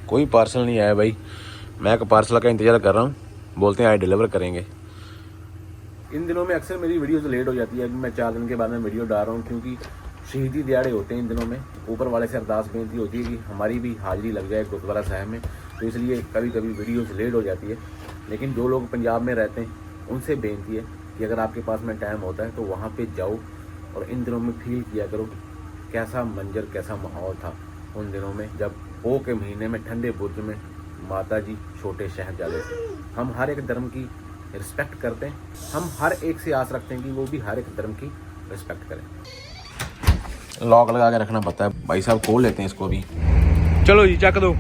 कोई पार्सल नहीं आया भाई। मैं एक पार्सल का इंतज़ार कर रहा हूँ, बोलते हैं आए डिलीवर करेंगे। इन दिनों में अक्सर मेरी वीडियोस लेट हो जाती है। अभी मैं 4 दिन के बाद में वीडियो डाल रहा हूँ क्योंकि शहीदी दिहाड़े होते हैं इन दिनों में। ऊपर वाले से अरदास बेनती होती है कि हमारी भी हाजिरी लग जाए गुरुद्वारा साहब में, तो इसलिए कभी कभी वीडियोस लेट हो जाती है। लेकिन जो लोग पंजाब में रहते हैं उनसे बेनती है कि अगर आपके पास में टाइम होता है तो वहाँ पर जाओ और इन दिनों में फील किया करो कैसा मंजर, कैसा माहौल था उन दिनों में जब पो के महीने में ठंडे बुर्ज में माता जी छोटे शहजादे थे। हम हर एक धर्म की रिस्पेक्ट करते हैं, हम हर एक से आस रखते हैं कि वो भी हर एक धर्म की रिस्पेक्ट करें। लॉक लगा के रखना पड़ता है भाई साहब, खोल लेते हैं इसको भी। चलो जी चक दो।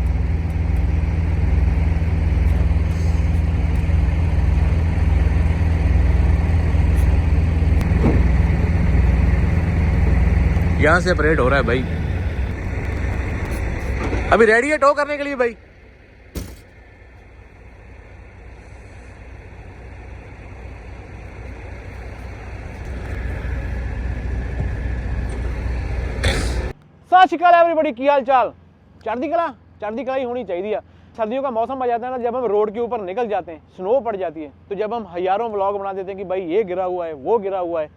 यहाँ से परेड हो रहा है भाई। अभी रेडी है टो करने के लिए भाई। सत श्री अकाल एवरीबॉडी, की हाल चाल? चढ़ती कला ही होनी चाहिए। सर्दियों का मौसम आ जाता है ना, जब हम रोड के ऊपर निकल जाते हैं, स्नो पड़ जाती है, तो जब हम हजारों व्लॉग बना देते हैं कि भाई ये गिरा हुआ है, वो गिरा हुआ है।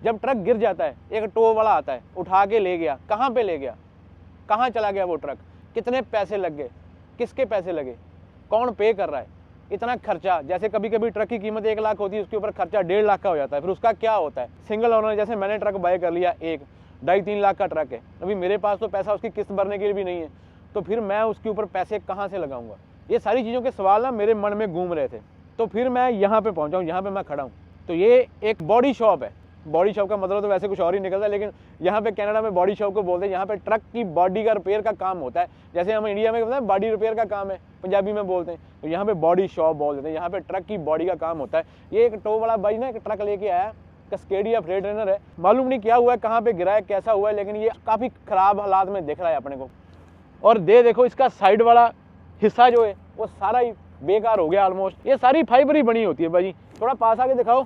जब ट्रक गिर जाता है, एक टो वाला आता है, उठा के ले गया, कहाँ पे ले गया, कहाँ चला गया वो ट्रक, कितने पैसे लग गए, किसके पैसे लगे, कौन पे कर रहा है, इतना खर्चा। जैसे कभी कभी ट्रक की कीमत 1 लाख होती है, उसके ऊपर खर्चा 1.5 लाख का हो जाता है। फिर उसका क्या होता है? सिंगल ओनर, जैसे मैंने ट्रक बाय कर लिया, 2.5-3 लाख का ट्रक है, अभी मेरे पास तो पैसा उसकी किस्त भरने के लिए भी नहीं है, तो फिर मैं उसके ऊपर पैसे कहाँ से लगाऊंगा? ये सारी चीज़ों के सवाल ना मेरे मन में घूम रहे थे। तो फिर मैं यहाँ पे पहुँचा हूँ, यहाँ पे मैं खड़ा हूँ। तो ये एक बॉडी शॉप है। बॉडी शॉप का मतलब तो वैसे कुछ और ही निकलता है, लेकिन यहाँ पे कनाडा में बॉडी शॉप को बोलते हैं। यहाँ पे ट्रक की बॉडी का रिपेयर का काम होता है। जैसे हम इंडिया में बताएं बॉडी रिपेयर का काम है, पंजाबी में बोलते हैं, तो यहाँ पे बॉडी शॉप बोल देते हैं। यहाँ पे ट्रक की बॉडी का काम होता है। ये एक टो वाला भाई ना एक ट्रक लेके आया, कस्केडिया फ्रेट रेनर है, मालूम नहीं क्या हुआ है, कहाँ पे गिरा है, कैसा हुआ है, लेकिन ये काफ़ी ख़राब हालात में दिख रहा है अपने को। और देखो इसका साइड वाला हिस्सा जो है वो सारा ही बेकार हो गया ऑलमोस्ट। ये सारी फाइबर ही बनी होती है भाई। थोड़ा पास आके दिखाओ,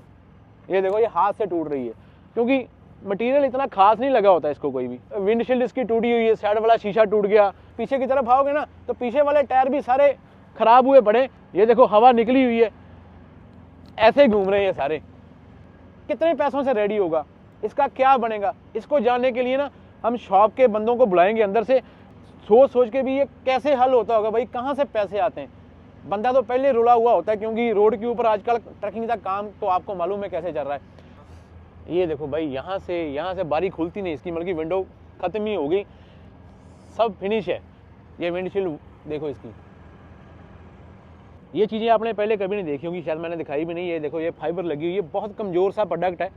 ये देखो ये हाथ से टूट रही है क्योंकि मटेरियल इतना खास नहीं लगा होता इसको कोई भी। विंडशील्ड इसकी टूटी हुई है, साइड वाला शीशा टूट गया। पीछे की तरफ आओगे ना तो पीछे वाले टायर भी सारे खराब हुए पड़े। ये देखो हवा निकली हुई है, ऐसे ही घूम रहे हैं सारे। कितने पैसों से रेडी होगा, इसका क्या बनेगा? इसको जानने के लिए ना हम शॉप के बंदों को बुलाएंगे अंदर से, सोच के भी ये कैसे हल होता होगा भाई, कहाँ से पैसे आते हैं। बंदा तो पहले रुला हुआ होता है क्योंकि रोड के ऊपर आजकल ट्रकिंग का काम तो आपको मालूम है कैसे चल रहा है। ये देखो भाई यहाँ से बारी खुलती नहीं इसकी, मतलब विंडो खत्म ही हो गई, सब फिनिश है। ये विंडशील्ड देखो इसकी, ये चीज़ें आपने पहले कभी नहीं देखी होंगी, शायद मैंने दिखाई भी नहीं। ये देखो ये फाइबर लगी हुई है, बहुत कमज़ोर सा प्रोडक्ट है।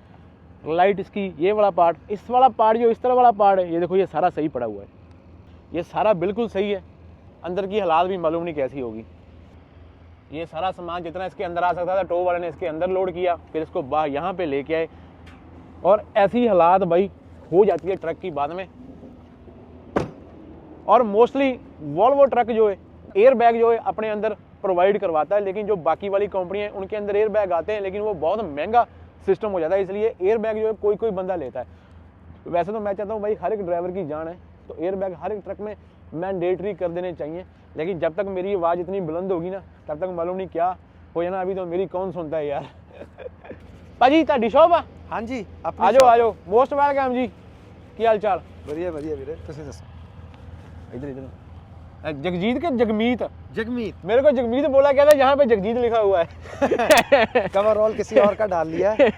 लाइट इसकी, ये वाला पार्ट, इस वाला पार्ट जो इस तरह वाला पार्ट है, ये देखो ये सारा सही पड़ा हुआ है, ये सारा बिल्कुल सही है। अंदर की हालात भी मालूम नहीं कैसी होगी। ये सारा सामान जितना इसके अंदर आ सकता था टो वाले ने इसके अंदर लोड किया, फिर इसको बाहर यहाँ पे लेके आए, और ऐसी हालात भाई हो जाती है ट्रक की बाद में। और मोस्टली वॉल्वो ट्रक जो है एयर बैग जो है अपने अंदर प्रोवाइड करवाता है, लेकिन जो बाकी वाली कंपनी है उनके अंदर एयर बैग आते हैं, लेकिन वो बहुत महंगा सिस्टम हो जाता है, इसलिए एयर बैग जो है कोई बंदा लेता है। वैसे तो मैं चाहता हूँ भाई हर एक ड्राइवर की जान है, तो एयर बैग हर एक ट्रक में मैंडेटरी कर देने चाहिए। लेकिन जब तक मेरी आवाज़ इतनी बुलंद होगी ना तब तक मालूम नहीं क्या हो जाना। अभी तो मेरी कौन सुनता है यार। भाजी ਤੁਹਾਡੀ शॉप आ? हाँ जी, आ जाओ, मोस्ट वेलकम जी। की हाल चाल? बढ़िया वीरे, तुसीं दसो। इधर जगजीत के जगमीत? जगमीत। मेरे को जगमीत बोला क्या था, यहाँ पे जगजीत लिखा हुआ है। कवर रोल किसी और का डाल लिया है।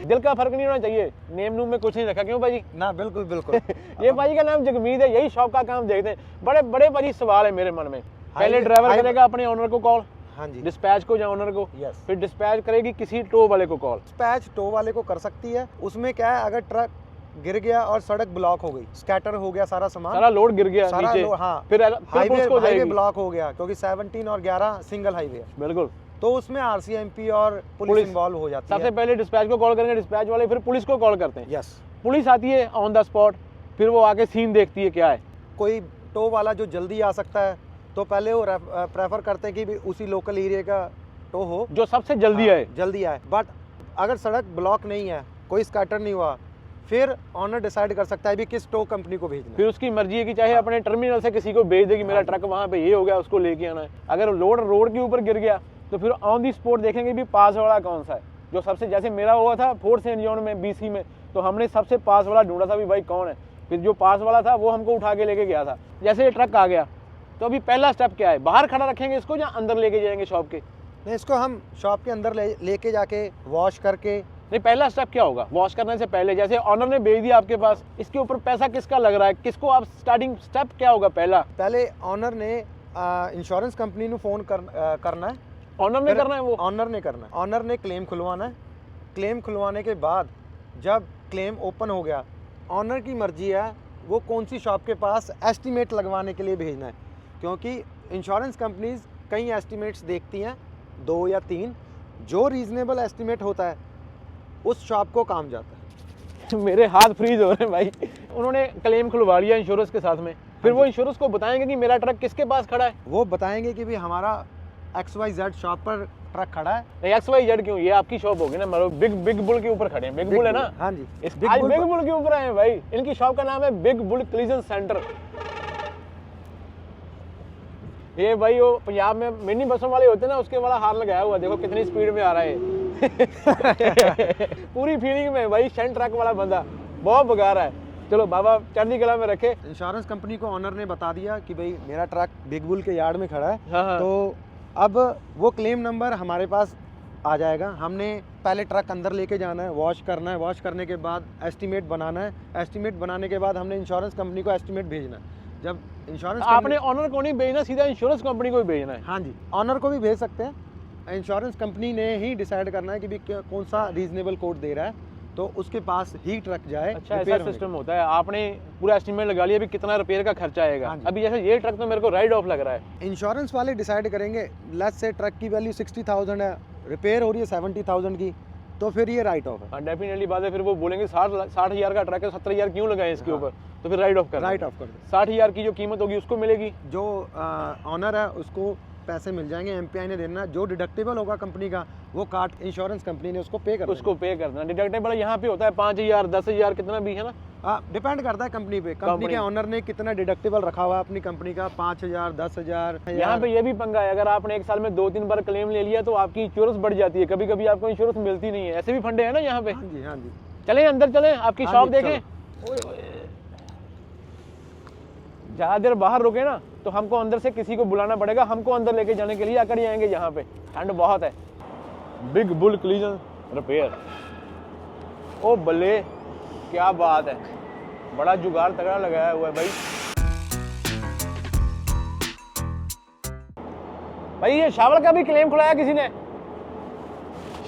दिल का फर्क नहीं होना चाहिए, नेम नूम में कुछ नहीं रखा, क्यों भाजी? ना बिल्कुल। ये भाजी का नाम जगमीत है, यही शॉप का काम देखते हैं। बड़े भाजी सवाल है मेरे मन में। पहले ड्राइवर करेगा अपने ओनर को कॉल, हाँ जी, डिस्पैच को या ओनर को, यस। फिर डिस्पैच करेगी किसी टो वाले को कॉल। डिस्पैच टो वाले को कर सकती है। उसमें क्या है, अगर ट्रक गिर गया और सड़क ब्लॉक हो गई, स्कैटर हो गया सारा सामान, सारा लोड गिर गया सारा नीचे, हाँ, फिर हाईवे ब्लॉक हो गया क्योंकि 17 और 11 सिंगल हाईवे है, बिल्कुल। तो उसमें आरसीएमपी और पुलिस इन्वॉल्व हो जाती है। सबसे पहले डिस्पैच को कॉल करेंगे, डिस्पैच वाले फिर पुलिस को कॉल करते हैं। यस, पुलिस आती है ऑन द स्पॉट, फिर वो आके सीन देखती है क्या है। कोई टो वाला जो जल्दी आ सकता है तो पहले वो प्रेफर करते हैं कि भी उसी लोकल एरिया का टो हो जो सबसे जल्दी आए। बट अगर सड़क ब्लॉक नहीं है, कोई स्कैटर नहीं हुआ, फिर ऑनर डिसाइड कर सकता है भी किस टो कंपनी को भेजना है। फिर उसकी मर्जी है कि चाहे अपने टर्मिनल से किसी को भेज दे कि मेरा ट्रक वहाँ पे ये हो गया, उसको लेके आना है। अगर लोड रोड के ऊपर गिर गया तो फिर ऑन दी स्पॉट देखेंगे भी पास वाला कौन सा है, जो सबसे, जैसे मेरा हुआ था फोर्ट सेंट जॉन में BC में, तो हमने सबसे पास वाला ढूंढा था भी भाई कौन है। फिर जो पास वाला था वो हमको उठा के लेके गया था। जैसे ये ट्रक आ गया तो अभी पहला स्टेप क्या है, बाहर खड़ा रखेंगे इसको या अंदर लेके जाएंगे शॉप के? नहीं, इसको हम शॉप के अंदर लेके जाके वॉश करके। नहीं, पहला स्टेप क्या होगा वॉश करने से पहले? जैसे ऑनर ने भेज दिया आपके पास, इसके ऊपर पैसा किसका लग रहा है, किसको आप स्टार्टिंग स्टेप क्या होगा पहला? पहले ऑनर ने इंश्योरेंस कंपनी को फोन करना है। ऑनर ने करना है वो? ऑनर ने करना है। ऑनर ने क्लेम खुलवाना है। क्लेम खुलवाने के बाद जब क्लेम ओपन हो गया, ऑनर की मर्जी है वो कौन सी शॉप के पास एस्टीमेट लगवाने के लिए भेजना है, क्योंकि इंश्योरेंस कंपनीज कई एस्टीमेट्स देखती हैं, 2 या 3, जो रीजनेबल एस्टीमेट होता है उस शॉप को काम जाता है। मेरे हाथ फ्रीज हो रहे हैं भाई। उन्होंने क्लेम खुलवा लिया इंश्योरेंस के साथ में, फिर वो इंश्योरेंस को बताएंगे कि मेरा ट्रक किसके पास खड़ा है? वो बताएंगे कि भाई हमारा XYZ शॉप पर ट्रक खड़ा है। नहीं, XYZ क्यों, ये आपकी शॉप होगी ना, मतलब बिग बुल के ऊपर खड़े हैं। बिग बुल है ना? हाँ जी, बिग बुल के ऊपर है भाई। इनकी शॉप का नाम है बिग बुल कोलिजन सेंटर। ये भाई वो पंजाब में मिनी बसों वाले होते हैं ना, उसके वाला हार लगाया हुआ, देखो कितनी स्पीड में आ रहा है। पूरी फीलिंग में भाई, शेंट ट्रक वाला बंदा बहुत भगा रहा है। चलो बाबा चढ़ती कला में रखे। इंश्योरेंस कंपनी को ऑनर ने बता दिया कि भाई मेरा ट्रक बिग बुल के यार्ड में खड़ा है। हाँ। तो अब वो क्लेम नंबर हमारे पास आ जाएगा। हमने पहले ट्रक अंदर लेके जाना है, वॉश करना है, वॉश करने के बाद एस्टीमेट बनाना है, एस्टीमेट बनाने के बाद हमने इंश्योरेंस कंपनी को एस्टीमेट भेजना है। जब इंश्योरेंस आपने ऑनर को नहीं भेजना, सीधा इंश्योरेंस कंपनी को ही भेजना है? हाँ जी, ऑनर को भी भेज सकते हैं। इंश्योरेंस कंपनी ने ही डिसाइड करना है कि भी कौन सा रीजनेबल कोड दे रहा है, तो उसके पास ही ट्रक जाए। अच्छा, ऐसा सिस्टम होता है। आपने पूरा एस्टीमेट लगा लिया भी कितना रिपेयर का खर्चा आएगा। अभी जैसे ये ट्रक तो मेरे को राइड ऑफ लग रहा है, इंश्योरेंस वाले डिसाइड करेंगे। लेट्स से ट्रक की वैल्यू 60,000 है, रिपेयर हो रही है 70,000 की, तो फिर ये राइट ऑफ है। डेफिनेटली बात है। फिर वो बोलेंगे 60,000 का ट्रक है, 70,000 क्यों लगाए इसके ऊपर, तो फिर राइट ऑफ कर दो। 60,000 की जो कीमत होगी उसको मिलेगी। जो ऑनर है उसको पैसे मिल जाएंगे, MPI ने देना। जो डिडक्टेबल होगा कंपनी का, वो काट इंश्योरेंस कंपनी ने उसको पे करना। डिडक्टेबल यहाँ पे होता है 5,000, 10,000, कितना भी है ना, डिपेंड करता है कंपनी पे। कंपनी के ऑनर ने कितना डिडक्टेबल रखा हुआ है अपनी कंपनी का, 5,000, 10,000। यहाँ पे ये भी पंगा है, अगर आपने एक साल में 2-3 बार क्लेम ले लिया तो आपकी इंश्योरेंस बढ़ जाती है, कभी कभी आपको इंश्योरेंस मिलती नहीं है। ऐसे भी फंडे हैं ना यहाँ पे। हाँ जी, हाँ जी। चले अंदर, चले आपकी शॉप देखें। ज्यादा देर बाहर रुके ना तो हमको अंदर से किसी को बुलाना पड़ेगा, हमको अंदर लेके जाने के लिए आकर जाएंगे। यहाँ पे ठंड बहुत है। बिग बुल कोलिजन रिपेयर, ओ बल्ले क्या बात है, बड़ा जुगाड़ तगड़ा लगाया हुआ है भाई। भाई ये शावल का भी क्लेम खुलाया किसी ने?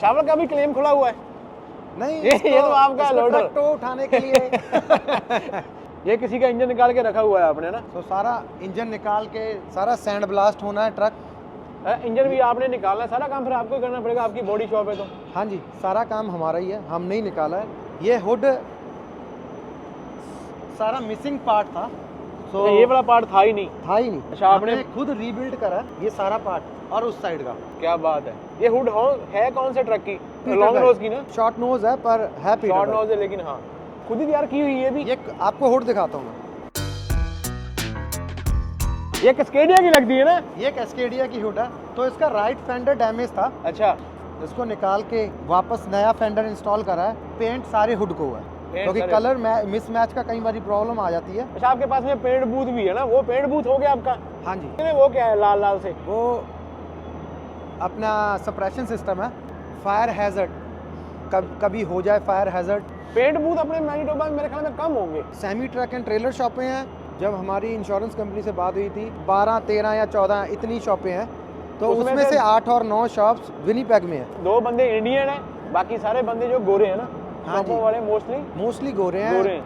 शावल का भी क्लेम खुला हुआ है? नहीं, ये तो आपका लोडर तो उठाने के लिए। ये किसी का इंजन निकाल के रखा हुआ है आपने ना? तो सारा इंजन निकाल के सारा सैंड ब्लास्ट होना है ट्रक। इंजन भी आपने निकालना है, सारा काम फिर आपको करना पड़ेगा, आपकी बॉडी शॉप है तो। हाँ जी, सारा काम हमारा ही है, हम नहीं निकाला है। ये हुड सारा मिसिंग पार्ट था, तो ये वाला पार्ट था ही नहीं? था ही नहीं। अच्छा, आपने खुद रीबिल्ड करा ये सारा पार्ट, और उस साइड का। क्या बात है। ये हुड है कौन से ट्रक की? लॉन्ग नोज की ना? शॉर्ट नोज है पर है पीटर। शॉर्ट नोज है लेकिन हाँ खुद ही तैयार की हुई है भी। ये आपको हुड दिखाता हूँ मैं। ये कैस्केडिया की लगती है ना? ये कैस्केडिया की हुड है। तो इसका राइट फेंडर डैमेज था। अच्छा, इसको निकाल के वापस नया फेंडर इंस्टॉल करा है। पेंट सारे हुड को है, क्योंकि कलर मिसमैच का कई बार प्रॉब्लम आ जाती है। अच्छा, आपके पास में पेंट बूथ भी है ना? वो पेंट बूथ हो गया आपका? हाँ जी। वो क्या है लाल लाल से? वो अपना सप्रेशन सिस्टम है, फायर हैजर्ड, कभी हो जाए फायर हैजर्ड। पेंट बूथ अपने मैनिटोबा में मेरे ख्याल में कम होंगे। सेमी ट्रक एंड ट्रेलर शॉपें हैं। जब हमारी इंश्योरेंस कंपनी से बात हुई थी, 12, 13 या 14 इतनी शॉपें हैं, तो उसमें से 8 और 9 शॉप्स विनीपेग में है। 2 बंदे इंडियन है, बाकी सारे बंदे जो गोरे हैं ना, हाँ जी, वाले मोस्टली गोरे हैं।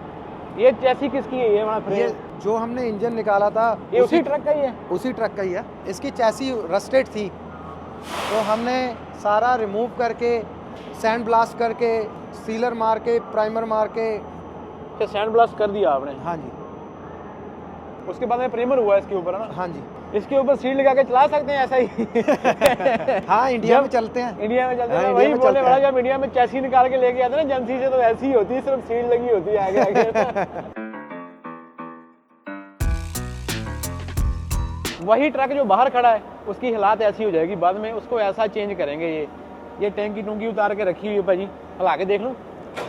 ये चैसी किसकी है? ये वाला फ्रेम, ये जो हमने इंजन निकाला था ये उसी ट्रक का ही है? उसी ट्रक का ही है। इसकी चैसी रस्टेड थी, तो हमने सारा रिमूव करके, सैंड ब्लास्ट करके, सीलर मार के, प्राइमर मार के। अच्छा, सैंड ब्लास्ट कर दिया आपने? हाँ जी। उसके बाद में प्रीमर हुआ इसके ऊपर है ना? हाँ जी। इसके ऊपर सीट लगा के चला सकते हैं ऐसा ही? हाँ, इंडिया में चलते हैं। इंडिया में चलते हाँ, हैं, इंडिया वही में बोलने चलते वाला, हैं। जब इंडिया में चैसी निकाल के लेके आते हैं ना एजेंसी से, तो ऐसी ही होती है, सिर्फ सीट लगी होती है आगे आगे। वही ट्रक जो बाहर खड़ा है उसकी हालात ऐसी हो जाएगी बाद में, उसको ऐसा चेंज करेंगे। ये टैंकी टूंकी उतार के रखी हुई है भाजी, हला के देख लो।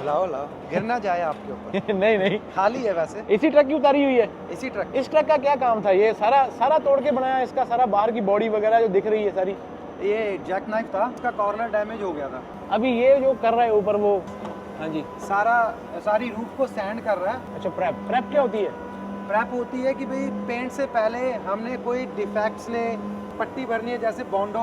लाओ लाओ, गिर ना जाए आपके ऊपर। नहीं नहीं, खाली है वैसे, इसी ट्रक की उतारी हुई है। इसी ट्रक। इस ट्रक का क्या काम था? ये सारा तोड़ के बनाया, इसका सारा बाहर की बॉडी वगैरह जो दिख रही है सारी। ये जैक नाइफ था, उसका कॉर्नर डैमेज हो गया था। अभी ये जो कर रहा है ऊपर वो, हाँ जी, सारी रूफ को सैंड कर रहा है। अच्छा प्रेप क्या होती है? प्रेप होती है कि भाई पेंट से पहले हमने कोई डिफेक्ट्स ने पट्टी भरनी है, जैसे बॉन्डो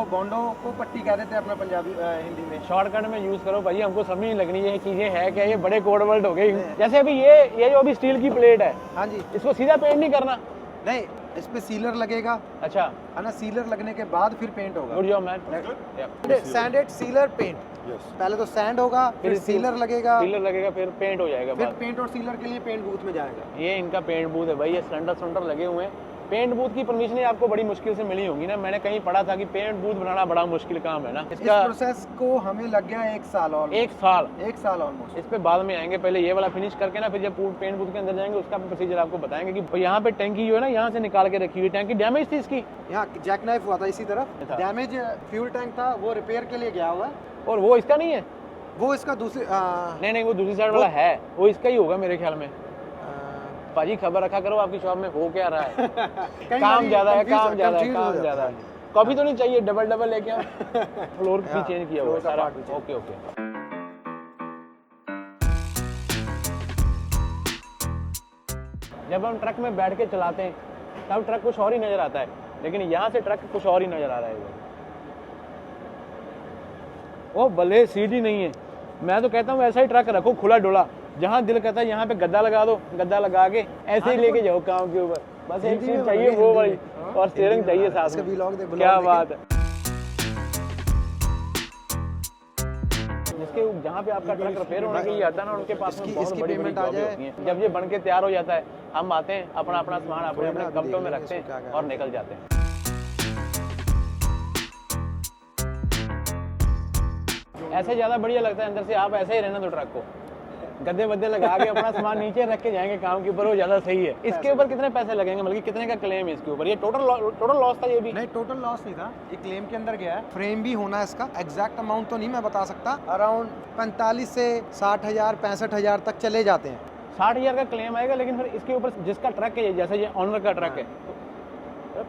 को पट्टी कह देते हैं अपना पंजाबी हिंदी में। शॉर्टकट में यूज करो भाई, हमको समझ नहीं लगनी ये चीजें है क्या, ये बड़े कोड वर्ड हो गए। जैसे अभी ये जो अभी स्टील की प्लेट है, हाँ जी, इसको सीधा पेंट नहीं करना? नहीं, इस पे सीलर लगेगा, अच्छा, है ना। सीलर लगने के बाद फिर पेंट होगा। Good job man. Sanded sealer paint, पहले तो सैंड होगा, फिर सीलर लगेगा, फिर पेंट हो जाएगा फिर बाद। पेंट और सीलर के लिए पेंट बूथ में जाएगा। ये इनका पेंट बूथ है भाई, ये सिलेंडर लगे हुए हैं। पेंट बूथ की परमिशन आपको बड़ी मुश्किल से मिली होगी ना, मैंने कहीं पढ़ा था कि पेंट बूथ बनाना बड़ा मुश्किल काम है ना। इस इसका प्रोसेस को हमें लग गया 1 साल और 1 साल, 1 साल ऑलमोस्ट। इस पे बाद में आएंगे, पहले ये वाला फिनिश करके ना, फिर जब पेंट बूथ के अंदर जाएंगे उसका प्रोसीजर आपको बताएंगे कि यहाँ पे टैंकी जो है ना, यहाँ से निकाल के रखी हुई टैंकी डैमेज थी इसकी, यहाँ जैक नाइफ हुआ था इसी तरफ, था। डैमेज फ्यूल टैंक था, वो रिपेयर के लिए गया हुआ है। और वो इसका नहीं है? वो इसका दूसरी नहीं, वो दूसरी साइड वाला है, वो इसका ही होगा मेरे ख्याल में। पाजी खबर रखा करो आपकी शॉप में हो क्या रहा है। काम ज्यादा है, काम ज्यादा है। कॉपी तो नहीं चाहिए, डबल लेके आओ। फ्लोर भी चेंज किया हुआ है सारा। ओके। जब हम ट्रक में बैठ के चलाते हैं तब ट्रक कुछ और ही नजर आता है, लेकिन यहाँ से ट्रक कुछ और ही नजर आ रहा है। ओ भले सीट ही नहीं है, मैं तो कहता हूँ ऐसा ही ट्रक रखो खुला डोला, जहाँ दिल करता है यहाँ पे गद्दा लगा दो, गद्दा लगा के ऐसे ही लेके जाओ काम के ऊपर। बस एक सीट चाहिए वो वाली, और स्टीयरिंग चाहिए साथ में। क्या बात है। जिसके जहाँ पे आपका ट्रक रिपेयर होने के लिए आता है ना, उनके पास में बहुत बड़ी पेमेंट आ जाए। जब ये बन के तैयार हो जाता है, हम आते हैं, अपना सामान अपने कब्जों में रखते हैं और निकल जाते हैं। ऐसे ज्यादा बढ़िया लगता है अंदर से, आप ऐसे ही रहना दो ट्रक को, गद्दे वद्दे लगा के अपना सामान नीचे रख के जाएंगे काम के ऊपर, वो ज्यादा सही है। इसके ऊपर कितने पैसे लगेंगे, मतलब कितने का क्लेम है इसके ऊपर? ये टोटल लॉस था ये भी? नहीं, टोटल लॉस नहीं था, ये क्लेम के अंदर गया है। फ्रेम भी होना है इसका, एग्जैक्ट अमाउंट तो नहीं मैं बता सकता, अराउंड 45 से 60,000 65,000 तक चले जाते हैं। 60,000 का क्लेम आएगा, लेकिन फिर इसके ऊपर जिसका ट्रक है, जैसे ये ऑनर का ट्रक है,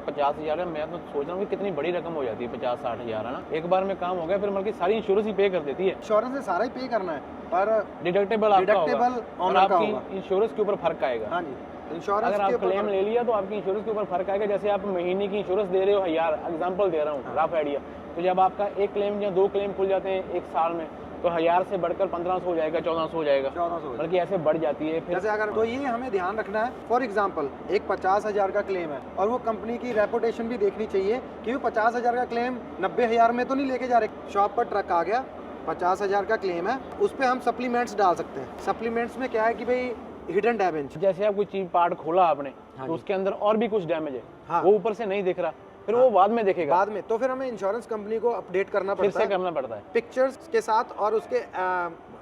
50,000 है। मैं तो सोच रहा हूँ कि कितनी बड़ी रकम हो जाती है 50-60,000, है ना। एक बार में काम हो गया, फिर मतलब सारी इंश्योरेंस ही पे कर देती है। इंश्योरेंस से सारा ही पे करना है, पर डिडक्टेबल ऑनर का आपकी इंश्योरेंस के ऊपर फर्क आएगा। हाँ जी, इंश्योरेंस अगर आप क्लेम ले लिया तो आपकी इंश्योरेंस के ऊपर फर्क आएगा। जैसे आप महीने की इंश्योरेंस दे रहे हो 1000, एग्जांपल दे रहा हूँ, रफ आइडिया, तो जब आपका एक क्लेम या 2 क्लेम खुल जाते हैं 1 साल में, तो 1000 से बढ़कर 1500 हो जाएगा, 1400 हो जाएगा, बल्कि ऐसे बढ़ जाती है फिर। जैसे अगर तो ये हमें ध्यान रखना है, फॉर एग्जांपल एक 50,000 का क्लेम है, और वो कंपनी की रेपुटेशन भी देखनी चाहिए कि वो 50,000 का क्लेम 90,000 में तो नहीं लेके जा रहे। शॉप पर ट्रक आ गया, 50,000 का क्लेम है, उस पर हम सप्लीमेंट्स डाल सकते हैं। सप्लीमेंट्स में क्या है कि भाई हिडन डैमेज, जैसे आप कोई चीज पार्ट खोला आपने, तो उसके अंदर और भी कुछ डैमेज है, वो ऊपर से नहीं दिख रहा, फिर वो बाद में देखेगा, बाद में, तो फिर हमें इंश्योरेंस कंपनी को अपडेट करना फिर पड़ता से है, करना पड़ता है पिक्चर्स के साथ और उसके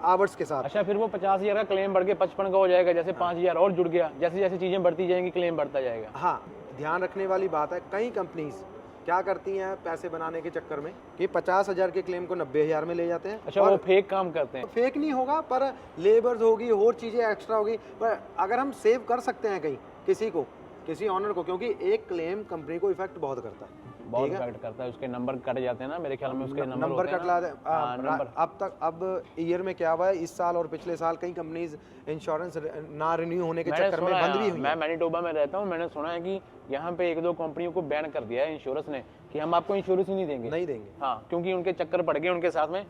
आवर्स के साथ। अच्छा, फिर वो 50,000 का क्लेम बढ़ के 55 का हो जाएगा, जैसे 5,000 और जुड़ गया, जैसे जैसे चीजें बढ़ती जाएंगी क्लेम बढ़ता जाएगा। हाँ, ध्यान रखने वाली बात है, कई कंपनीज क्या करती हैं पैसे बनाने के चक्कर में कि 50,000 के क्लेम को 90,000 में ले जाते हैं। अच्छा, वो फेक काम करते हैं। फेक नहीं होगा, पर लेबर्स होगी और चीज़ें एक्स्ट्रा होगी, पर अगर हम सेव कर सकते हैं कहीं किसी ऑनर को, क्योंकि एक क्लेम कंपनी को इफेक्ट बहुत करता है, बहुत इफेक्ट करता है, उसके नंबर कट जाते हैं ना, मेरे ख्याल में उसके नंबर कट लाते हैं। अब ईयर में क्या हुआ है, इस साल और पिछले साल कई कंपनीज इंश्योरेंस ना रिन्यू होने के चक्कर में बंद भी हुई। मैं मैनीटोबा में रहता हूँ, मैंने सुना है कि यहाँ पे 1-2 कंपनियों को बैन कर दिया है इंश्योरेंस ने, कि हम आपको इंश्योरेंस ही नहीं देंगे। हाँ, क्योंकि उनके चक्कर पड़ गए, उनके साथ में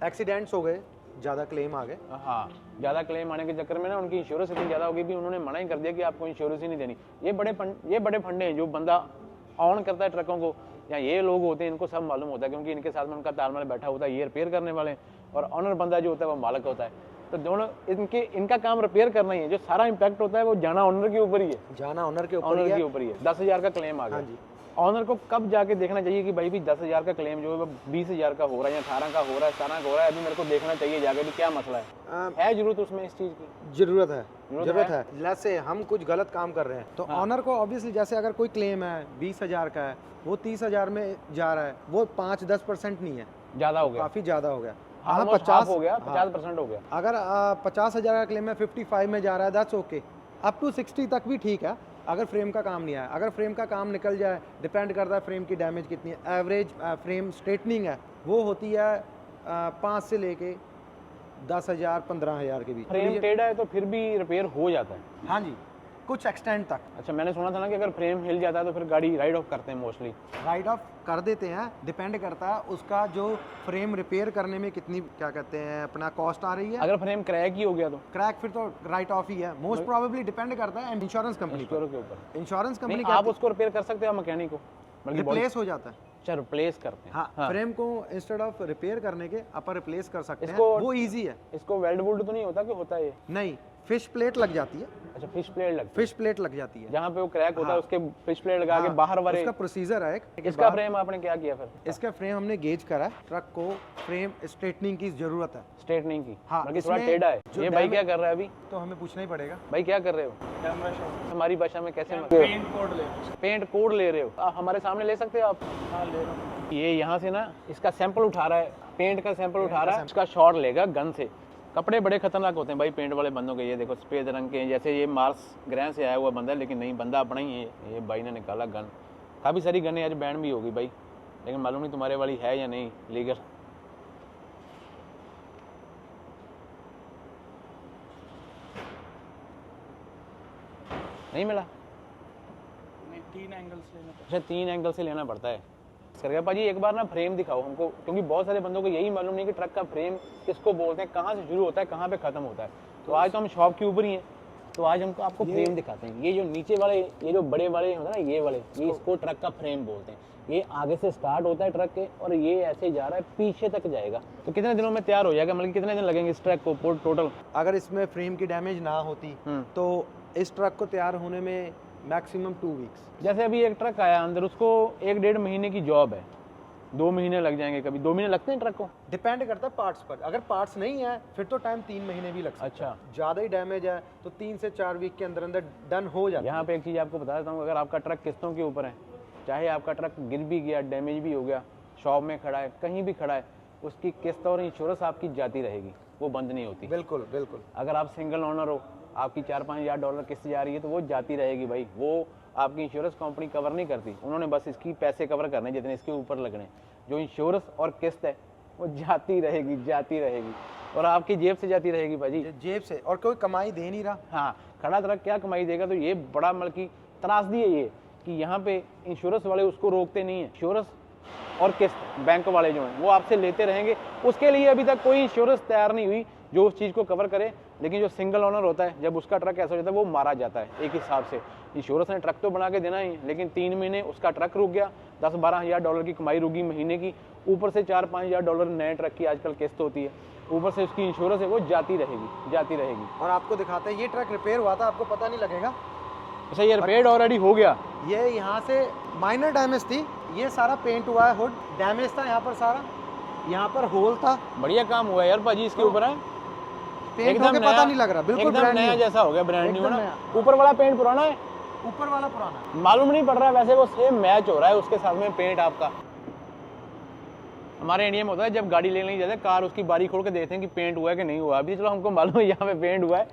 एक्सीडेंट्स हो गए, ज़्यादा क्लेम आ गए। हाँ, ज़्यादा क्लेम आने के चक्कर में ना उनकी इंश्योरेंस इतनी ज़्यादा होगी भी उन्होंने मना ही कर दिया कि आपको इंश्योरेंस ही नहीं देनी। ये बड़े फंडे हैं, जो बंदा ऑन करता है ट्रकों को, या ये लोग होते हैं, इनको सब मालूम होता है, क्योंकि इनके साथ में उनका तालमेल बैठा होता है, ये रिपेयर करने वाले, और ऑनर बंदा जो होता है वो मालिक होता है। तो दोनों इनका काम रिपेयर करना ही है, जो सारा इम्पैक्ट होता है वो जाना ऑनर के ऊपर ही है, जाना ऑनर के ऊपर ही है। 10,000 का क्लेम आ गया, ऑनर को कब जाके देखना चाहिए कि भाई भी 10,000 का क्लेम जो है वो 20,000 का हो रहा है या 18 का हो रहा है, 17 का हो रहा है, अभी मेरे को देखना चाहिए जाके भी क्या मसला है जरूरत उसमें इस चीज़ की? ज़रूरत है। जैसे हम कुछ गलत काम कर रहे हैं तो ऑनर को ऑब्वियसली, जैसे अगर कोई क्लेम है 20,000 का है, वो 30,000 में जा रहा है, वो 5-10% नहीं है, ज़्यादा हो गया, काफ़ी ज़्यादा हो गया। हाँ 50 हो गया, 50% हो गया। अगर 50,000 का क्लेम है 55 में जा रहा है, दैट्स ओके। अप टू 60 तक भी ठीक है, अगर फ्रेम का काम नहीं आया। अगर फ्रेम का काम निकल जाए, डिपेंड करता है फ्रेम की डैमेज कितनी है। एवरेज फ्रेम स्ट्रेटनिंग है वो होती है 5 से लेके 10,000 15,000 के बीच। फ्रेम टेढ़ा है तो फिर भी रिपेयर हो जाता है? हाँ जी, कुछ एक्सटेंड तक। अच्छा, मैंने सुना था ना कि अगर फ्रेम हिल जाता है तो फिर गाड़ी राइड ऑफ करते हैं मोस्टली। राइड ऑफ कर देते हैं, डिपेंड करता है उसका जो फ्रेम रिपेयर करने में कितनी, क्या कहते हैं, अपना कॉस्ट आ रही है। अगर फ्रेम क्रैक ही हो गया तो क्रैक फिर तो राइट ऑफ ही है मोस्ट प्रोबेबली। डिपेंड करता है इंश्योरेंस कंपनी के ऊपर। इंश्योरेंस कंपनी आप उसको रिपेयर कर सकते हो मैकेनिक को, बल्कि रिप्लेस हो जाता है। अच्छा, रिप्लेस करते हैं। हाँ, फ्रेम को इंस्टेड ऑफ रिपेयर करने के अपन रिप्लेस कर सकते हैं, इसको- वो इजी है। इसको वेल्ड वुल्ड तो नहीं होता कि होता है ये? नहीं, फिश प्लेट लग जाती है। अच्छा, फिश प्लेट लगती है, फिश प्लेट लग जाती है जहाँ पे वो क्रैक होता है हाँ। उसके फिश प्लेट लगा के बाहर वाले। उसका प्रोसीजर है एक। इसका फ्रेम आपने क्या किया फिर? इसका फ्रेम हमने गेज करा है। ट्रक को फ्रेम स्ट्रेटनिंग की जरूरत है, स्ट्रेटनिंग की, हाँ, बल्कि थोड़ा इसमें टेढ़ा है। जो ये भाई क्या कर रहा है अभी? तो हमें पूछना ही पड़ेगा। भाई क्या कर रहे हो? हमारी भाषा में कैसे? पेंट कोड ले। पेंट कोड ले रहे हो? आप हमारे सामने ले सकते हो आप? हाँ ले रहा हूँ। ये यहाँ से ना इसका सैंपल उठा रहा है, पेंट का सैंपल उठा रहा है, उसका शॉट लेगा गन से। कपड़े बड़े खतरनाक होते हैं भाई पेंट वाले बंदों के। ये देखो सफेद रंग के, जैसे ये मार्स ग्रह से आया हुआ बंदा है, लेकिन नहीं, बंदा अपना ही है। ये भाई ने निकाला गन। काफ़ी सारी गनें आज बैन भी होगी भाई, लेकिन मालूम नहीं तुम्हारे वाली है या नहीं लीगल। नहीं मिला? नहीं, 3 एंगल्स लेना पड़ता अच्छा, 3 एंगल से लेना पड़ता है। करके भाजी एक बार ना फ्रेम दिखाओ हमको, क्योंकि बहुत सारे बंदों को यही मालूम नहीं कि ट्रक का फ्रेम किसको बोलते हैं, कहाँ से शुरू होता है, कहाँ पे खत्म होता है। तो आज तो हम शॉप के ऊपर ही हैं, तो आज हमको आपको फ्रेम दिखाते हैं। ये जो नीचे वाले, ये जो बड़े वाले होता है ना, ये वाले, ये इसको ट्रक का फ्रेम बोलते हैं। ये आगे से स्टार्ट होता है ट्रक के, और ये ऐसे जा रहा है पीछे तक जाएगा। तो कितने दिनों में तैयार हो जाएगा, मतलब कितने दिन लगेंगे इस ट्रक को टोटल? अगर इसमें फ्रेम की डैमेज ना होती तो इस ट्रक को तैयार होने में मैक्सिमम 2 वीक्स। जैसे अभी एक ट्रक आया अंदर, उसको 1-1.5 महीने की जॉब है, 2 महीने लग जाएंगे, कभी 2 महीने लगते हैं ट्रक को? डिपेंड करता है पार्ट्स पर। अगर पार्ट्स नहीं है फिर तो टाइम 3 महीने भी लग सकता है। अच्छा, ज़्यादा ही डैमेज है तो 3 से 4 वीक के अंदर अंदर डन हो जाता है। यहाँ पे एक चीज़ आपको बता देता हूँ, अगर आपका ट्रक किस्तों के ऊपर है, चाहे आपका ट्रक गिर भी गया, डैमेज भी हो गया, शॉप में खड़ा है, कहीं भी खड़ा है, उसकी किस्त और इंश्योरेंस आपकी जाती रहेगी, वो बंद नहीं होती। बिल्कुल बिल्कुल। अगर आप सिंगल ओनर हो, आपकी 4-5 हज़ार डॉलर किस्त जा रही है, तो वो जाती रहेगी भाई। वो आपकी इंश्योरेंस कंपनी कवर नहीं करती, उन्होंने बस इसकी पैसे कवर करने जितने इसके ऊपर लगने। जो इंश्योरेंस और किस्त है वो जाती रहेगी, जाती रहेगी, और आपकी जेब से जाती रहेगी भाजी, जेब से। और कोई कमाई दे नहीं रहा। हाँ, खड़ा ट्रक क्या कमाई देगा? तो ये बड़ा मतलब की त्रासदी है ये, कि यहाँ पे इंश्योरेंस वाले उसको रोकते नहीं है। इंश्योरेंस और किस्त बैंक वाले जो हैं वो आपसे लेते रहेंगे। उसके लिए अभी तक कोई इंश्योरेंस तैयार नहीं हुई जो उस चीज़ को कवर करे। लेकिन जो सिंगल ओनर होता है, जब उसका ट्रक ऐसा हो जाता है, वो मारा जाता है एक हिसाब से। इंश्योरेंस ने ट्रक तो बना के देना ही, लेकिन 3 महीने उसका ट्रक रुक गया, 10-12 हज़ार डॉलर की कमाई रुकी महीने की, ऊपर से 4-5 हज़ार डॉलर नए ट्रक की आजकल किस्त होती है, ऊपर से उसकी इंश्योरेंस है वो जाती रहेगी, जाती रहेगी। और आपको दिखाते हैं, ये ट्रक रिपेयर हुआ था, आपको पता नहीं लगेगा। अच्छा, ये रिपेयर ऑलरेडी हो गया? ये यहाँ से माइनर डैमेज थी, ये सारा पेंट हुआ है, हुड डैमेज था यहाँ पर सारा, यहाँ पर होल था। बढ़िया काम हुआ यार भाजी इसके ऊपर है, पेंट होके पता नहीं लग रहा, बिल्कुल एकदम ब्रांड नया न्यू। जैसा हो गया, ब्रांड न्यू एकदम ना। नया। ऊपर वाला पेंट पुराना है, ऊपर वाला पुराना है। मालूम नहीं पड़ रहा है, वैसे वो सेम मैच हो रहा है उसके साथ में पेंट आपका। हमारे इंडिया में होता है जब गाड़ी लेने जाते हैं, कार उसकी बारी खोल के देखते हैं कि पेंट हुआ है कि नहीं हुआ। अभी चलो हमको मालूम है यहाँ पे पेंट हुआ है।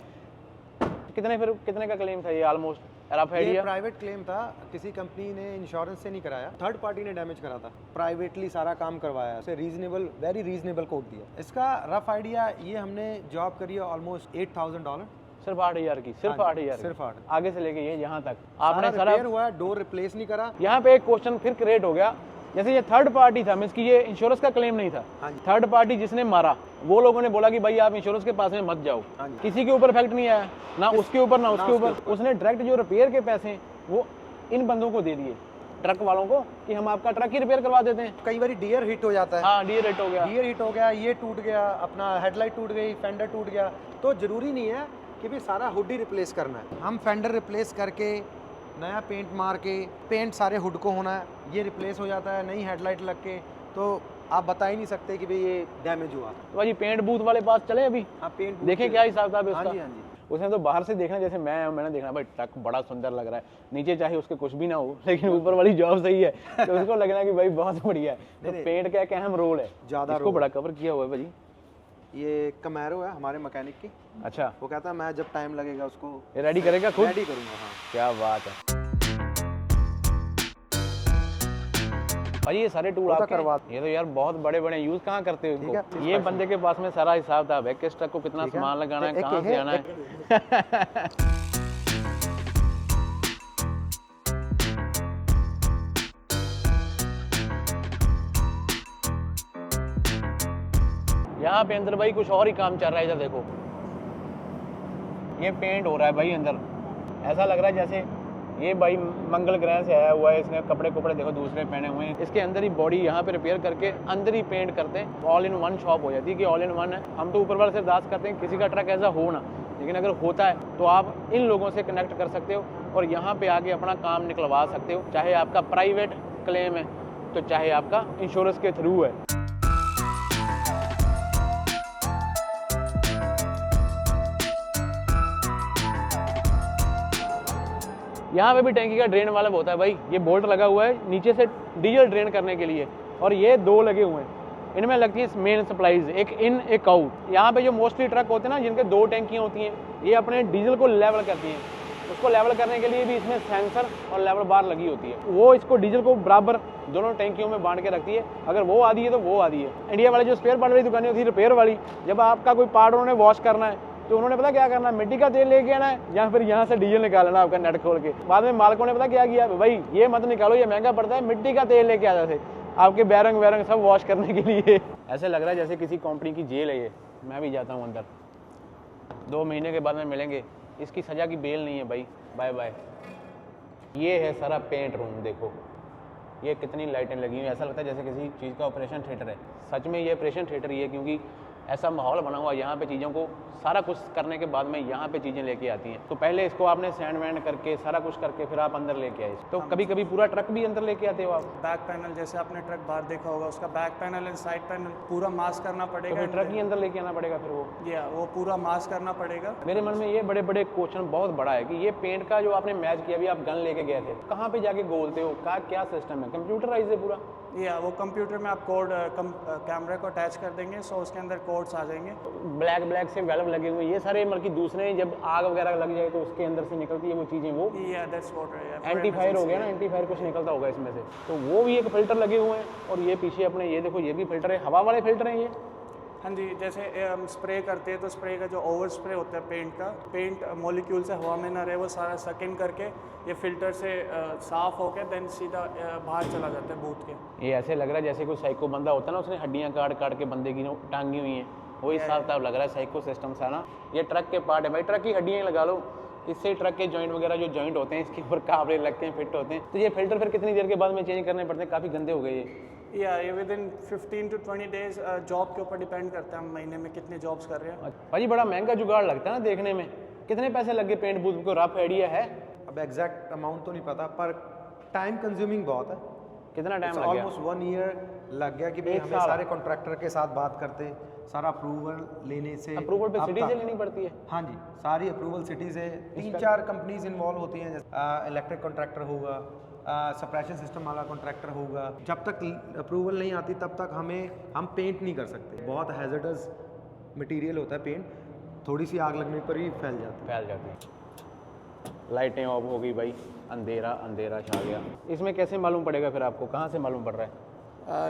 कितने का क्लेम था ये ऑलमोस्ट? ये प्राइवेट क्लेम था, किसी कंपनी ने इंश्योरेंस से नहीं कराया, थर्ड पार्टी ने डैमेज करा था, प्राइवेटली सारा काम करवाया, उसे रीजनेबल, वेरी रीजनेबल कोट दिया। इसका रफ आइडिया, ये हमने जॉब करी है ऑलमोस्ट $8,000, सिर्फ 8,000 की, सिर्फ 8,000, सिर्फ 8। आगे से लेके ये यहाँ तक आपने आपने रिपेयर हुआ, डोर रिप्लेस नहीं करा। यहाँ पे एक क्वेश्चन फिर क्रिएट हो गया, जैसे ये थर्ड पार्टी था, मींस कि ये इंश्योरेंस का क्लेम नहीं था, थर्ड पार्टी जिसने मारा, वो लोगों ने बोला कि भाई आप इंश्योरेंस के पास में मत जाओ, किसी के ऊपर इफेक्ट नहीं आया, ना उसके ऊपर ना उसके ऊपर। उसने डायरेक्ट जो रिपेयर के पैसे हैं वो इन बंदों को दे दिए, ट्रक वालों को, कि हम आपका ट्रक ही रिपेयर करवा देते हैं। कई बार डियर हिट हो जाता है। हाँ, डियर हिट हो गया, डियर हिट हो गया, ये टूट गया, अपना हेडलाइट टूट गई, फेंडर टूट गया, तो जरूरी नहीं है कि भी सारा हुड ही रिप्लेस करना है। हम फेंडर रिप्लेस करके नया पेंट मार के पेंट सारे हुड को होना है, ये रिप्लेस हो जाता है, नई हेडलाइट लग के, तो आप बता ही नहीं सकते कि भाई ये डैमेज हुआ। तो भाजी पेंट बूथ वाले पास चले अभी, हाँ पेंट देखें क्या हिसाब किताब है हाँ उसका। जी हाँ जी। उसने तो बाहर से देखना, जैसे मैंने देखना भाई ट्रक बड़ा सुंदर लग रहा है, नीचे चाहे उसके कुछ भी ना हो लेकिन ऊपर वाली जॉब सही है तो उसको लगना कि भाई बहुत बढ़िया है। तो पेंट का एक अहम रोल है, ज़्यादा इसको बड़ा कवर किया हुआ है भाजी। ये कमैरो है हमारे मैकेनिक की, अच्छा, वो कहता है मैं जब टाइम लगेगा उसको ये रेडी करेगा खुद? रेडी करूँगा। हाँ क्या बात है भाई, ये सारे टूल आपके करवा। ये तो यार बहुत बड़े बड़े यूज कहाँ करते हो ठीक है, इनको? ये बंदे के पास में सारा हिसाब किताब है, किस ट्रक को कितना ठीक है। सामान लगाना है, एक कहाँ है, से आना है। यहाँ पे अंदर भाई कुछ और ही काम चल रहा है, इधर देखो ये पेंट हो रहा है भाई अंदर, ऐसा लग रहा है जैसे ये भाई मंगल ग्रह से आया हुआ है। इसने कपड़े देखो दूसरे पहने हुए हैं, इसके अंदर ही बॉडी यहाँ पे रिपेयर करके अंदर ही पेंट करते हैं। ऑल इन वन शॉप हो जाती है कि ऑल इन वन है। हम तो ऊपर वाले से अरदास करते हैं किसी का ट्रक ऐसा हो ना, लेकिन अगर होता है तो आप इन लोगों से कनेक्ट कर सकते हो और यहाँ पे आके अपना काम निकलवा सकते हो, चाहे आपका प्राइवेट क्लेम है तो चाहे आपका इंश्योरेंस के थ्रू है। यहाँ पे भी टैंकी का ड्रेन वाल्व होता है भाई, ये बोल्ट लगा हुआ है नीचे से डीजल ड्रेन करने के लिए, और ये दो लगे हुए हैं। इनमें लगती है मेन सप्लाईज, एक इन एक आउट। यहाँ पे जो मोस्टली ट्रक होते हैं ना जिनके दो टैंकियाँ होती हैं, ये अपने डीजल को लेवल करती हैं। उसको लेवल करने के लिए भी इसमें सेंसर और लेवल बार लगी होती है, वो इसको डीजल को बराबर दोनों टैंकियों में बांट के रखती है। अगर वो आधी है तो वो आधी है। इंडिया वाले जो स्पेयर पार्ट वाली दुकानें होती है रिपेयर वाली, जब आपका कोई पार्ट उन्होंने वॉश करना है तो उन्होंने पता क्या करना है, मिट्टी का तेल लेके आना है या फिर यहाँ से डीजल निकालना आपका नट खोल के। बाद में मालिकों ने पता क्या किया, भाई ये मत निकालो, ये महंगा पड़ता है, मिट्टी का तेल लेके आते थे आपके बैरंग सब वॉश करने के लिए। ऐसे लग रहा है जैसे किसी कंपनी की जेल है ये। मैं भी जाता हूँ अंदर, 2 महीने के बाद में मिलेंगे। इसकी सजा की बेल नहीं है भाई, बाय बाय। ये है सारा पेंट रूम, देखो ये कितनी लाइटें लगी हुई हैं, ऐसा लगता है जैसे किसी चीज़ का ऑपरेशन थिएटर है। सच में ये ऑपरेशन थिएटर ही है, क्योंकि ऐसा माहौल बना हुआ है यहाँ पे। चीज़ों को सारा कुछ करने के बाद में यहाँ पे चीज़ें लेके आती हैं। तो पहले इसको आपने सैंड वैंड करके सारा कुछ करके फिर आप अंदर लेके आए। तो कभी कभी पूरा ट्रक भी अंदर लेके आते हो आप? बैक पैनल जैसे आपने ट्रक बाहर देखा होगा, उसका back panel and side panel पूरा मास्क करना तो पड़ेगा। फिर ट्रक ही अंदर लेके आना पड़ेगा फिर वो? वो पूरा मास्क करना पड़ेगा। मेरे मन में ये बड़े बड़े क्वेश्चन बहुत बड़ा है कि ये पेंट का जो आपने मैच किया, अभी आप गन लेके गए थे, कहाँ पे जाके गोलते हो, क्या सिस्टम है? कंप्यूटराइज है पूरा? वो कंप्यूटर में आप कोड कैमरे को अटैच कर देंगे, सो उसके अंदर कोड्स आ जाएंगे। ब्लैक से वेल्व लगे हुए ये सारे, मतलब कि दूसरे जब आग वगैरह लग जाए तो उसके अंदर से निकलती है वो चीज़ें, वो दैट्स व्हाट एंटी फायर हो गया ना, एंटी फायर कुछ निकलता होगा इसमें से, तो वो भी एक फिल्टर लगे हुए हैं। और ये पीछे अपने ये देखो, ये भी फिल्टर है, हवा वाले फिल्टर हैं ये। हाँ जी, जैसे हम स्प्रे करते हैं तो स्प्रे का जो ओवर स्प्रे होता है पेंट का, पेंट मॉलिक्यूल से हवा में ना रहे, वो सारा सक इन करके ये फिल्टर से साफ होके देन सीधा बाहर चला जाता है बूथ के। ये ऐसे लग रहा है जैसे कोई साइको बंदा होता है ना, उसने हड्डियाँ काट के बंदे की टांगी हुई हैं, वही हिसाब किताब लग रहा है साइको सिस्टम सा ना। ये ट्रक के पार्ट है भाई, ट्रक की हड्डियाँ लगा लो, इससे ट्रक के जॉइंट वगैरह जो जॉइंट होते हैं इसके ऊपर काबरे लगते हैं, फिट होते हैं। तो ये फिल्टर फिर कितनी देर के बाद में चेंज करने पड़ते हैं? काफ़ी गंदे हो गए ये with in 15 to 20 days, job के ऊपर डिपेंड करता है हम महीने में कितने जॉब्स कर रहे हैं। भाजी बड़ा महंगा जुगाड़ लगता है ना देखने में। कितने पैसे लग गए पेंट बूथ को, रफ आइडिया है? अब एग्जैक्ट अमाउंट तो नहीं पता, पर टाइम कंज्यूमिंग बहुत है। कितना टाइम लग गया? ऑलमोस्ट 1 ईयर लग गया कि भाई हमें सारे कॉन्ट्रैक्टर के साथ बात करते, सारा अप्रूवल लेने से। अप्रूवल पे सिटी से लेनी पड़ती है? हाँ जी, सारी अप्रूवल सिटी से। 3-4 कंपनीज इन्वॉल्व होती हैं, जैसे इलेक्ट्रिक कॉन्ट्रैक्टर होगा, सप्रेशन सिस्टम वाला कॉन्ट्रैक्टर होगा। जब तक अप्रूवल नहीं आती तब तक हम पेंट नहीं कर सकते। बहुत हैजर्डस मटेरियल होता है पेंट, थोड़ी सी आग लगने पर ही फैल जाती है। लाइटें ऑफ हो गई भाई, अंधेरा छा गया। इसमें कैसे मालूम पड़ेगा फिर आपको, कहाँ से मालूम पड़ रहा है?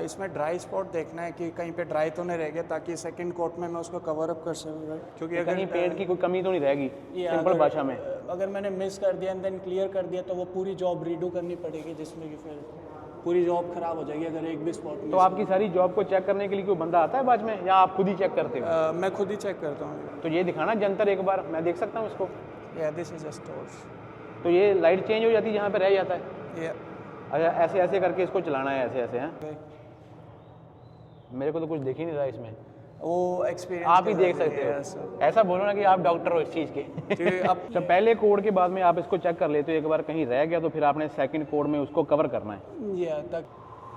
इसमें ड्राई स्पॉट देखना है कि कहीं पे ड्राई तो नहीं रह गया, ताकि सेकंड कोट में मैं उसको कवर अप कर सकूँ। क्योंकि अगर कहीं पेंट की कोई कमी तो नहीं रहेगी, सिंपल भाषा में। अगर मैंने मिस कर दिया एंड देन क्लियर कर दिया तो वो पूरी जॉब रीडू करनी पड़ेगी, जिसमें कि फिर पूरी जॉब खराब हो जाएगी अगर एक भी स्पॉट में। तो आपकी सारी जॉब को चेक करने के लिए कोई बंदा आता है बाद में, या आप खुद ही चेक करते हो? मैं खुद ही चेक करता हूँ। तो ये दिखाना जंतर एक बार, मैं देख सकता हूँ इसको? This is just torch. तो ये लाइट चेंज हो जाती है जहाँ पे रह जाता है? अच्छा, ऐसे करके इसको चलाना है, ऐसे हैं? मेरे को तो कुछ दिख ही नहीं रहा इसमें। वो एक्सपीरियंस आप ही देख सकते हो। ऐसा बोलो ना कि आप डॉक्टर हो इस चीज़ के। अब तो पहले कोड के बाद में आप इसको चेक कर लेते हो, एक बार कहीं रह गया तो फिर आपने सेकंड कोड में उसको कवर करना है। या तक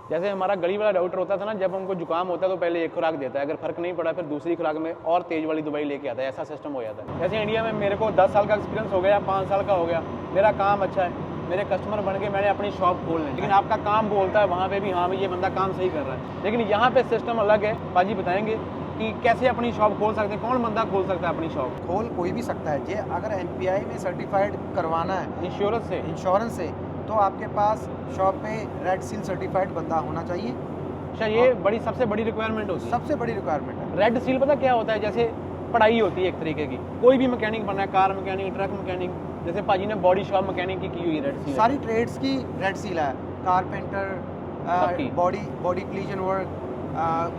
जैसे हमारा गली वाला डॉक्टर होता था ना, जब हमको जुकाम होता है तो पहले एक खुराक देता है, अगर फर्क नहीं पड़ा फिर दूसरी खुराक में और तेज वाली दवाई लेके आता है, ऐसा सिस्टम हो जाता है। जैसे इंडिया में मेरे को 10 साल का एक्सपीरियंस हो गया, 5 साल का हो गया, मेरा काम अच्छा है, मेरे कस्टमर बन के मैंने अपनी शॉप खोल ली, लेकिन आपका काम बोलता है वहाँ पे भी हाँ भाई ये बंदा काम सही कर रहा है, लेकिन यहाँ पे सिस्टम अलग है। पाजी बताएंगे कि कैसे अपनी शॉप खोल सकते हैं, कौन बंदा खोल सकता है अपनी शॉप खोल कोई भी सकता है। ये अगर MPI में सर्टिफाइड करवाना है इंश्योरेंस से तो आपके पास शॉप पे रेड सील सर्टिफाइड बंदा होना चाहिए। अच्छा, ये बड़ी सबसे बड़ी रिक्वायरमेंट होती है। सबसे बड़ी रिक्वायरमेंट है। रेड सील पता क्या होता है, जैसे पढ़ाई होती है एक तरीके की, कोई भी मैकेनिक बनना है, कार मैकेनिक, ट्रक मैकेनिक, जैसे पाजी ने बॉडी शॉप मैकेनिक की हुई रेड सील। सारी ट्रेड्स की रेड सील है, कारपेंटर, सबकी। बॉडी क्लीजन वर्क,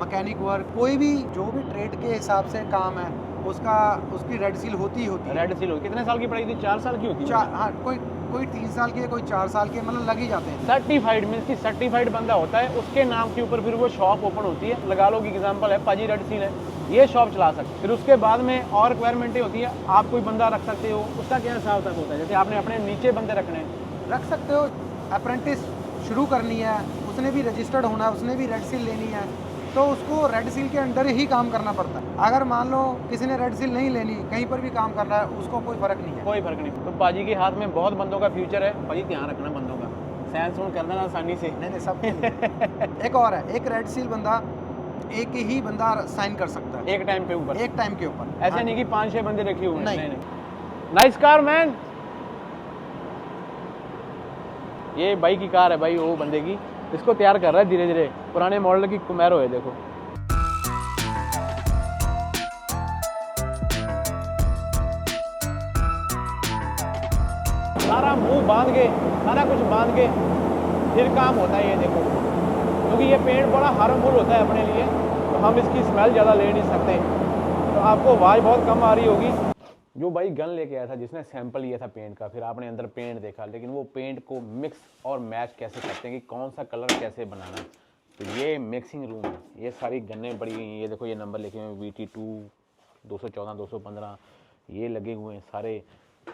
मैकेनिक वर्क, कोई भी जो भी ट्रेड के हिसाब से काम है उसकी रेड सील होती ही होती है। रेड सील हो कितने साल की पढ़ाई थी? 4 साल की होती है। हाँ, कोई 3 साल के, कोई 4 साल के, मतलब लग ही जाते हैं। सर्टिफाइड मीन्स की सर्टिफाइड बंदा होता है, उसके नाम के ऊपर फिर वो शॉप ओपन होती है। लगा लो कि एग्जांपल है पाजी रेड सील है, ये शॉप चला सकते। फिर उसके बाद में और रिक्वायरमेंटें होती है, आप कोई बंदा रख सकते हो, उसका क्या हिसाब तक होता है? जैसे आपने अपने नीचे बंदे रखने हैं, रख सकते हो। अप्रेंटिस शुरू करनी है, उसने भी रजिस्टर्ड होना है, उसने भी रेड सील लेनी है, तो उसको रेड सील के अंडर ही काम करना पड़ता है। अगर मान लो किसी ने रेड सील नहीं लेनी, कहीं पर भी काम कर रहा है, उसको कोई फर्क नहीं है। कोई फर्क नहीं। तो पाजी के हाथ में बहुत बंदों का फ्यूचर है, पाजी ध्यान रखना बंदों का, सहन सुन कर देना आसानी से। नहीं सब एक और है, एक रेड सील बंदा एक ही बंदा साइन कर सकता है एक टाइम पे ऊपर, एक टाइम के ऊपर। ऐसे नहीं कि 5-6 बंदे रखे हुए हैं। नहीं। Nice car man. ये भाई की कार है भाई, वो बंदे की, इसको तैयार कर रहा है धीरे धीरे। पुराने मॉडल की कुमैरो है, देखो। सारा मुंह बांध के, सारा कुछ बांध के फिर काम होता है, ये देखो। क्योंकि ये पेंट बड़ा हार्मफुल होता है अपने लिए, तो हम इसकी स्मेल ज़्यादा ले नहीं सकते, तो आपको आवाज़ बहुत कम आ रही होगी। जो भाई गन लेके आया था, जिसने सैंपल लिया था पेंट का, फिर आपने अंदर पेंट देखा, लेकिन वो पेंट को मिक्स और मैच कैसे करते हैं कि कौन सा कलर कैसे बनाना है, तो ये मिक्सिंग रूम है। ये सारी गन्नें पड़ी हुई हैं, ये देखो, ये नंबर लिखे हुए हैं VT2 214 215, ये लगे हुए हैं सारे,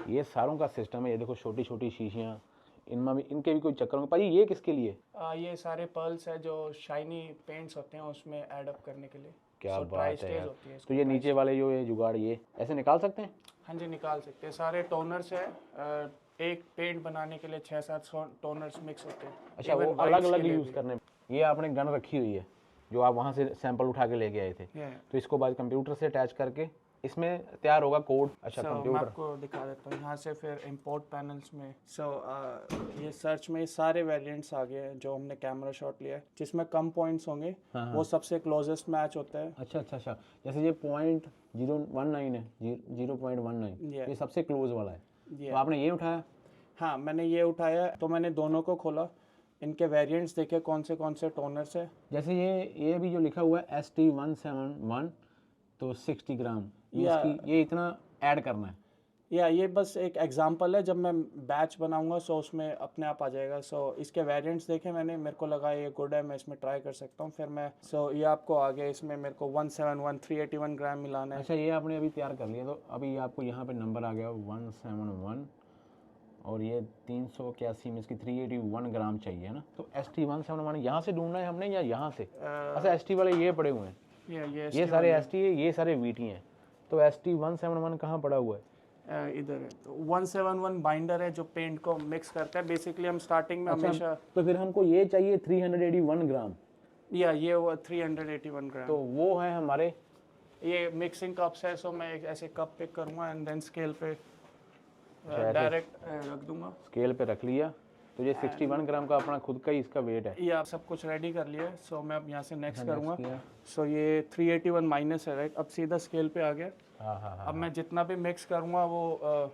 ये सारों का सिस्टम है। ये देखो छोटी छोटी शीशियाँ, इनमें भी, इनके भी कोई चक्कर होंगे। भाई ये किसके लिए? ये सारे पर्ल्स है जो शाइनी पेंट्स होते हैं उसमें ऐड अप करने के लिए। क्या So, बात है tri-stage यार। होती है इसको, तो ये नीचे वाले जो ये जुगाड़, ये ऐसे निकाल सकते हैं? हाँ जी, निकाल सकते हैं। सारे टोनर्स है, एक पेंट बनाने के लिए 6-7 टोनर्स मिक्स होते हैं। अच्छा, वो अलग अलग यूज़ करने। ये आपने गन रखी हुई है जो आप वहाँ से सैंपल उठा के लेके आए थे, तो इसको बाद कंप्यूटर से अटैच करके इसमें तैयार होगा कोड। अच्छा, मैं कंप्यूटर आपको दिखा देता हूँ यहाँ से। फिर इंपोर्ट पैनल्स में ये सर्च में सारे वेरिएंट्स आ गए हैं जो हमने कैमरा शॉट लिया है, जिसमें कम पॉइंट्स होंगे। वो सबसे क्लोजेस्ट मैच होता है। अच्छा अच्छा अच्छा, जैसे ये 0.019 है, 0.19, ये सबसे क्लोज वाला है। तो आपने ये उठाया? हाँ, मैंने ये उठाया, तो मैंने दोनों को खोला, इनके वेरिएंट्स देखे कौन से टोनर्स है। जैसे ये भी जो लिखा हुआ है ST171, तो 60 ग्राम, ये इतना ऐड करना है। या ये बस एक एग्जांपल है, जब मैं बैच बनाऊंगा सो उसमें अपने आप आ जाएगा। सो इसके वेरिएंट्स देखे मैंने, मेरे को लगा ये गुड है, मैं इसमें ट्राई कर सकता हूँ। फिर मैं ये आपको आ गया, इसमें मेरे को 171 381 ग्राम मिलाना है। अच्छा, ये आपने अभी तैयार कर लिया, तो अभी आपको यहाँ पे नंबर आ गया 171, और ये 381 में इसकी 381 ग्राम चाहिए ना। तो ST171 यहाँ से ढूंढना है हमने या यहाँ से? अच्छा, ST वाले ये पड़े हुए हैं, ये सारे ST है, ये सारे VT हैं। तो ST171 कहाँ पड़ा हुआ है? इधर है। तो 171 बाइंडर है जो पेंट को मिक्स करता है। बेसिकली हम स्टार्टिंग में हमेशा, तो फिर हमको ये चाहिए 381 ग्राम, या ये वो 381 ग्राम, तो वो है हमारे ये मिक्सिंग कप्स है। सो मैं एक ऐसे कप पिक करूँगा एंड देन स्केल पे डायरेक्ट रख दूंगा। स्केल पे रख लिया, तो ये 61 ग्राम का अपना खुद का ही इसका वेट है। ये आप सब कुछ रेडी कर लिया। सो मैं अब यहाँ से नेक्स्ट करूँगा। सो ये 381 माइनस है, राइट? अब सीधा स्केल पे आ गया। हाँ। अब मैं जितना भी मिक्स करूँगा वो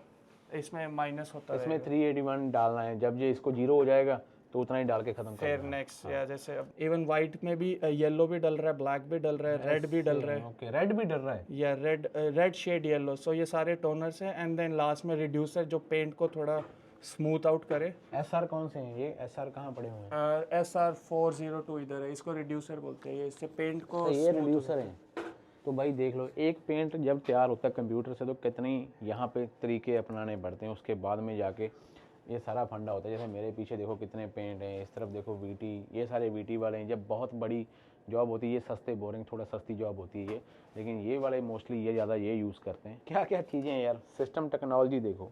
इसमें माइनस होता है। इसमें 381 डालना है, जब ये इसको 0 हो जाएगा तो उतना ही डाल के खत्म कर फिर नेक्स्ट। या जैसे अब इवन वाइट में भी येलो भी डल रहा है, ब्लैक भी डल रहा है, रेड भी डल रहा है। ओके, रेड भी डल रहा है, या रेड शेड येलो। सो ये सारे टोनर्स हैं। एंड देन लास्ट में रिड्यूसर जो पेंट को थोड़ा स्मूथ आउट करे। SR कौन से हैं? ये SR कहाँ पड़े हुए हैं? SR402 इधर है, इसको रिड्यूसर बोलते हैं। ये इससे पेंट को ये रिड्यूसर है। तो भाई देख लो, एक पेंट जब तैयार होता है कंप्यूटर से तो कितनी यहाँ पे तरीके अपनाने पड़ते हैं, उसके बाद में जाके ये सारा फंडा होता है। जैसे मेरे पीछे देखो कितने पेंट हैं, इस तरफ देखो वीटी, ये सारे वीटी वाले हैं। जब बहुत बड़ी जॉब होती है ये सस्ते बोरिंग थोड़ा सस्ती जॉब होती है ये, लेकिन ये वाले मोस्टली ये ज़्यादा ये यूज़ करते हैं। क्या क्या चीज़ें हैं यार, सिस्टम टेक्नोलॉजी देखो,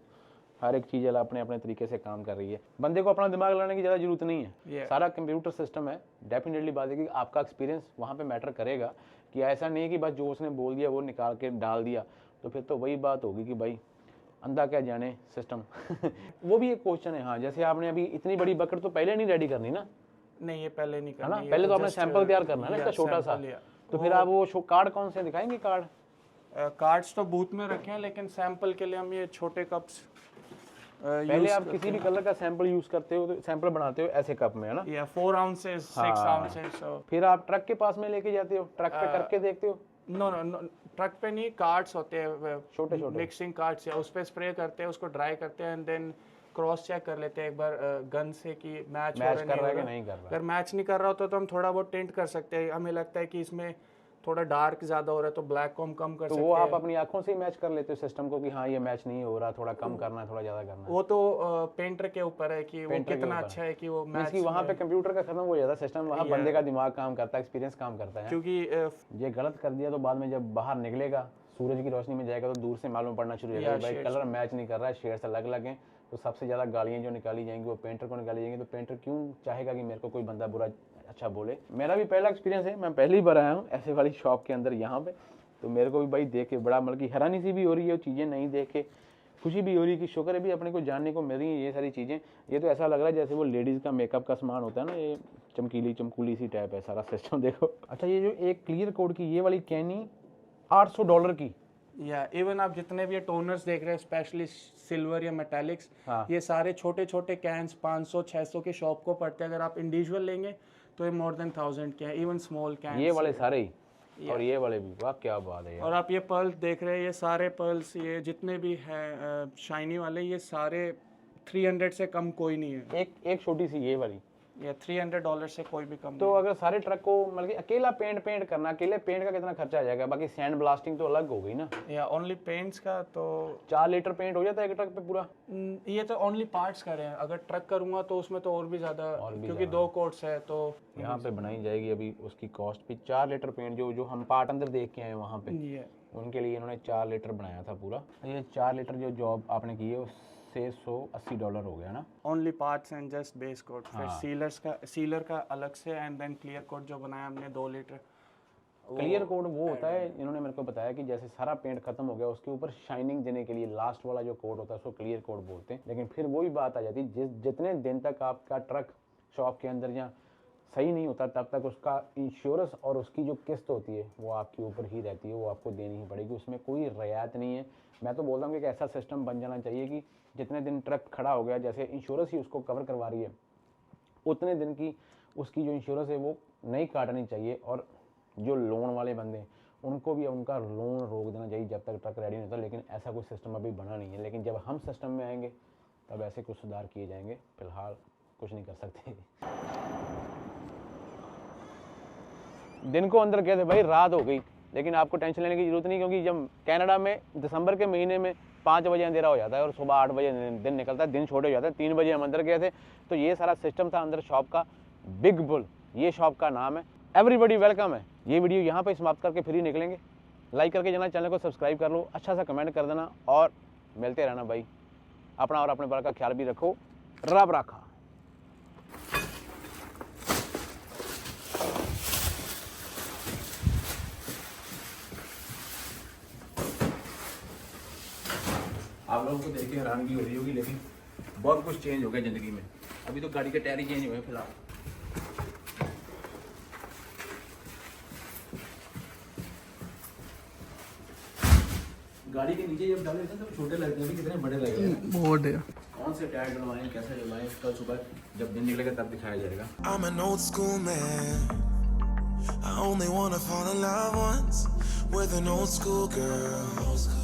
हर एक चीज़ अपने अपने तरीके से काम कर रही है। बंदे को अपना दिमाग लगाने की ज़्यादा जरूरत नहीं है, सारा कंप्यूटर सिस्टम है। डेफिनेटली बात है कि आपका एक्सपीरियंस वहाँ पे मैटर करेगा, कि ऐसा नहीं है कि बस जो उसने बोल दिया वो निकाल के डाल दिया, तो फिर तो वही बात होगी कि भाई अंधा क्या जाने सिस्टम। वो भी एक क्वेश्चन है। हाँ, जैसे आपने अभी इतनी बड़ी बकेट तो पहले नहीं रेडी करनी ना, नहीं ये पहले नहीं है ना, करनी, पहले तो आपने सैंपल तैयार करना है ना इसका छोटा सा। तो फिर आप वो कार्ड कौन से दिखाएंगे? कार्ड्स तो बूथ में रखे हैं, लेकिन सैंपल के लिए हम ये छोटे कप्स पहले आप किसी भी कलर का सैंपल यूज करते हो, तो सैंपल बनाते हो ऐसे कप में, है ना? या 4 ounces 6 ounces। फिर आप ट्रक के पास में लेके जाते हो, ट्रक पे करके देखते हो? नो ट्रक पे नहीं, कार्ड्स होते हैं छोटे छोटे मिक्सिंग कार्ड्स, या उस पे स्प्रे करते हैं, उसको ड्राई करते हैं एंड देन क्रॉस चेक कर लेते हैं एक बार गन से कि मैच कर रहा है कि नहीं कर रहा। अगर मैच नहीं कर रहा होता तो हम थोड़ा बहुत टिंट कर सकते हैं। हमें लगता है कि इसमें थोड़ा डार्क ज्यादा हो रहा है तो ब्लैक को हम कम कर सकते हैं। वो आप अपनी आंखों से ही मैच कर लेते हो सिस्टम को कि हाँ ये मैच नहीं हो रहा, थोड़ा कम करना है, थोड़ा ज्यादा करना है? वो तो पेंटर के ऊपर है कि वो कितना अच्छा है कि वो मैच। वहाँ पे कंप्यूटर का खत्म हो जाता है सिस्टम, वहाँ बंदे का दिमाग काम करता है, एक्सपीरियंस काम करता है। क्योंकि ये गलत कर दिया तो बाद में जब बाहर निकलेगा, सूरज की रोशनी में जाएगा तो दूर से मालूम पड़ना शुरू हो जाएगा भाई कलर मैच नहीं कर रहा है, शेड्स अलग अलग हैं। तो सबसे ज़्यादा गालियाँ जो निकाली जाएंगी वो पेंटर को निकाली जाएंगी। तो पेंटर क्यों चाहेगा कि मेरे को कोई बंदा बुरा अच्छा बोले? मेरा भी पहला एक्सपीरियंस है, मैं पहली बार आया हूँ ऐसे वाली शॉप के अंदर यहाँ पे, तो मेरे को भी भाई देख के बड़ा मतलब कि हैरानी सी भी हो रही है, चीज़ें नहीं देख के खुशी भी हो रही है कि शुक्र है भी अपने को जानने को मिल रही है ये सारी चीज़ें। ये तो ऐसा लग रहा है जैसे वो लेडीज़ का मेकअप का सामान होता है ना, ये चमकीली चमकूली सी टाइप है सारा सिस्टम। देखो अच्छा, ये जो एक क्लियर कोड की ये वाली कैनी $800 की, या इवन आप जितने भी ये टोनर्स देख रहे हैं स्पेशली सिल्वर या मेटालिक्स, ये सारे छोटे छोटे कैंस 500-600 के शॉप को पड़ते हैं। अगर आप इंडिविजुअल लेंगे तो ये मोर देन 1000 के हैं, इवन स्मॉल कैन ये वाले सारे ही और ये वाले भी। वाह क्या बात है यार। और आप ये पर्ल्स देख रहे हैं, ये सारे पर्ल्स ये जितने भी हैं शाइनी वाले, ये सारे 300 से कम कोई नहीं है। एक छोटी सी ये वाली, या $300 से कोई भी कम तो अगर सारे ट्रक को मतलब कि अकेला पेंट करना, अकेले पेंट का कितना खर्चा आ जाएगा? बाकी सैंड ब्लास्टिंग तो अलग हो गई ना। या ओनली पेंट्स का तो 4 लीटर पेंट हो जाता है एक ट्रक पे पूरा। ये तो ओनली पार्ट्स का है, अगर ट्रक करूंगा तो उसमें तो और भी ज्यादा, क्योंकि 2 कोट्स है तो यहाँ पे बनाई जाएगी। अभी उसकी कॉस्ट भी 4 लीटर पेंट जो हम पार्ट अंदर देख के आए वहाँ पे, उनके लिए इन्होंने 4 लीटर बनाया था पूरा। ये 4 लीटर जो जॉब आपने की है से $180 हो गया ना, only parts and just base coat. फिर सीलर का अलग से एंड देन क्लियर कोट जो बनाया हमने 2 लीटर। क्लियर कोट वो होता है, इन्होंने मेरे को बताया कि जैसे सारा पेंट खत्म हो गया उसके ऊपर शाइनिंग देने के लिए लास्ट वाला जो कोट होता है उसको क्लियर कोट बोलते हैं। लेकिन फिर वही बात आ जाती है, जितने दिन तक आपका ट्रक शॉप के अंदर या सही नहीं होता तब तक उसका इंश्योरेंस और उसकी जो किस्त होती है वो आपके ऊपर ही रहती है, वो आपको देनी ही पड़ेगी, उसमें कोई रियायत नहीं है। मैं तो बोलता हूँ कि एक ऐसा सिस्टम बन जाना चाहिए कि जितने दिन ट्रक खड़ा हो गया, जैसे इंश्योरेंस ही उसको कवर करवा रही है, उतने दिन की उसकी जो इंश्योरेंस है वो नहीं काटनी चाहिए। और जो लोन वाले बंदे उनको भी उनका लोन रोक देना चाहिए जब तक ट्रक रेडी नहीं होता। लेकिन ऐसा कोई सिस्टम अभी बना नहीं है, लेकिन जब हम सिस्टम में आएंगे तब ऐसे कुछ सुधार किए जाएंगे। फिलहाल कुछ नहीं कर सकते। दिन को अंदर कहते भाई रात हो गई, लेकिन आपको टेंशन लेने की जरूरत नहीं, क्योंकि जब कनाडा में दिसंबर के महीने में 5 बजे अंधेरा हो जाता है और सुबह 8 बजे दिन निकलता है, दिन छोटे हो जाते हैं। 3 बजे हम अंदर गए थे, तो ये सारा सिस्टम था अंदर शॉप का। बिग बुल ये शॉप का नाम है। एवरीबॉडी वेलकम है। ये वीडियो यहाँ पे समाप्त करके फिर ही निकलेंगे। लाइक करके जाना, चैनल को सब्सक्राइब कर लो, अच्छा सा कमेंट कर देना और मिलते रहना भाई। अपना और अपने बाल का ख्याल भी रखो। रब रखा। आप लोगों को देख के हैरानगी हो रही होगी, लेकिन बहुत कुछ चेंज हो गया ज़िंदगी में। अभी तो गाड़ी के टायर ही चेंज हुए फिलहाल। गाड़ी के नीचे जब डाले थे तो छोटे लगते हैं, कितने बड़े लगे हैं। बहुत है। कौन से टायर डलवाएं, कैसे डलवाएं, कल सुबह जब दिन निकलेगा तब दिखाया जाएगा। I'm an old school man. I only wanna fall in love once with an old school girl.